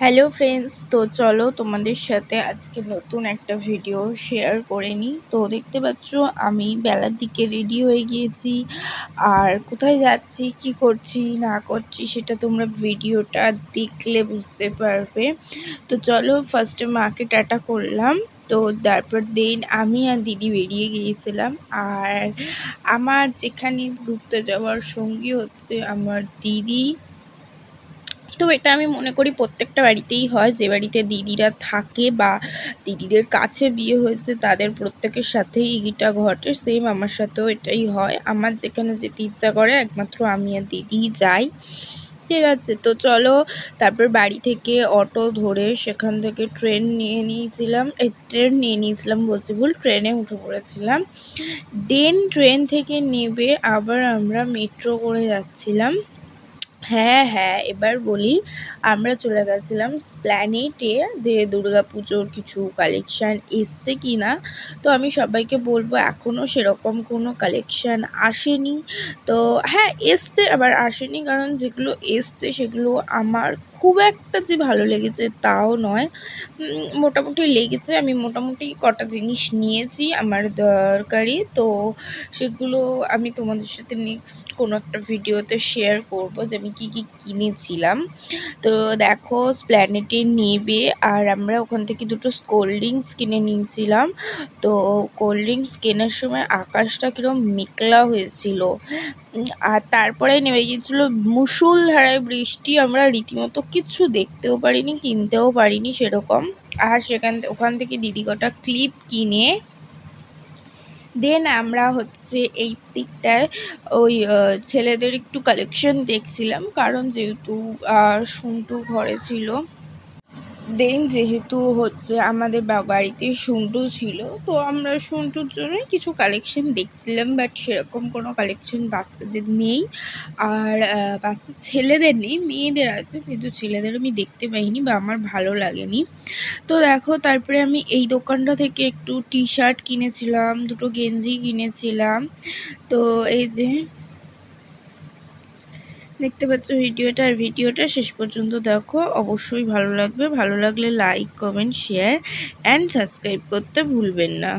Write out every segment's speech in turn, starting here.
Hello friends, তো চলো তোমাদের সাথে আজকে নতুন একটা ভিডিও শেয়ার করে নিই। তো দেখতে পাচ্ছ আমি বেলার দিকে রেডি হয়ে গিয়েছি। আর কোথায় যাচ্ছি, কি করছি না করছি সেটা তোমরা ভিডিওটা দেখলে বুঝতে পারবে। তো চলো ফার্স্টে মাকে টাটা করলাম। তো তারপর আমি আর দিদি বেরিয়ে গিয়েছিলাম। আর আমার যেখানে ঘুরতে যাওয়ার সঙ্গী হচ্ছে আমার দিদি। তো এটা আমি মনে করি প্রত্যেকটা বাড়িতেই হয়, যে বাড়িতে দিদিরা থাকে বা দিদিদের কাছে বিয়ে হয়েছে তাদের প্রত্যেকের সাথেই এটা ঘটে। সেম আমার সাথেও এটাই হয়। আমার যেখানে যেতে ইচ্ছা করে একমাত্র আমি আর দিদিই যাই। ঠিক আছে, তো চলো তারপর বাড়ি থেকে অটো ধরে সেখান থেকে ট্রেন নিয়ে নিয়েছিলাম বলছি ভুল, ট্রেনে উঠে পড়েছিলাম। ট্রেন থেকে নেবে আবার আমরা মেট্রো করে যাচ্ছিলাম। হ্যাঁ হ্যাঁ, এবার বলি, আমরা চলে গেছিলাম স্প্ল্যানেটে যে দুর্গাপুজোর কিছু কালেকশান এসছে কি না। তো আমি সবাইকে বলবো এখনও সেরকম কোনো কালেকশান আসেনি। তো হ্যাঁ এসছে আবার আসেনি, কারণ যেগুলো এসছে সেগুলো আমার খুব একটা যে ভালো লেগেছে তাও নয়। মোটামুটি লেগেছে, আমি মোটামুটি কটা জিনিস নিয়েছি আমার দরকারি। তো সেগুলো আমি তোমাদের সাথে নেক্সট কোনো একটা ভিডিওতে শেয়ার করব যে আমি কী কী কিনেছিলাম। তো দেখো স্প্ল্যানেটে নেবে আর আমরা ওখান থেকে দুটো কোল্ড ড্রিঙ্কস কিনে নিয়েছিলাম। তো কোল্ড ড্রিঙ্কস কেনার সময় আকাশটা কীরকম মেঘলা হয়েছিল। আর তারপরে নেমে গিয়েছিল মুষলধারায় বৃষ্টি। আমরা রীতিমতো কিছু দেখতেও পারিনি, কিনতেও পারিনি সেরকম। আর ওখান থেকে দিদি কটা ক্লিপ কিনে আমরা হচ্ছে এই দিকটায় ওই ছেলেদের একটু কালেকশন দেখছিলাম, কারণ যেহেতু সন্টু ঘরে ছিল। যেহেতু হচ্ছে আমাদের বাড়িতে সন্টু ছিল, তো আমরা সন্টুর জন্যই কিছু কালেকশন দেখছিলাম। বাট সেরকম কোনো কালেকশন বাচ্চাদের নেই। আর বাচ্চা ছেলেদের নেই, মেয়েদের আছে, কিন্তু ছেলেদের আমি দেখতে পাইনি বা আমার ভালো লাগেনি। তো দেখো তারপরে আমি এই দোকানটা থেকে একটু টি শার্ট কিনেছিলাম, দুটো গেঞ্জি কিনেছিলাম। তো এই যে দেখতে পাচ্ছ ভিডিওটা শেষ পর্যন্ত দেখো, অবশ্যই ভালো লাগবে। ভালো লাগলে like, comment, share and subscribe করতে ভুলবেন না।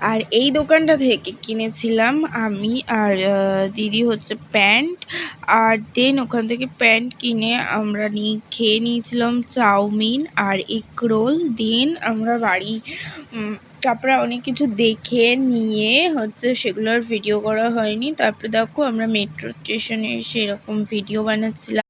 আর এই দোকানটা থেকে কিনেছিলাম আমি আর দিদি হচ্ছে প্যান্ট। আর ওখান থেকে প্যান্ট কিনে আমরা খেয়ে নিয়েছিলাম চাউমিন আর এগ রোল। আমরা বাড়ি তারপরে অনেক কিছু দেখে নিয়ে হচ্ছে সেগুলোর ভিডিও করা হয়নি। তারপরে দেখো আমরা মেট্রো স্টেশনে এসে এরকম ভিডিও বানাচ্ছিলাম।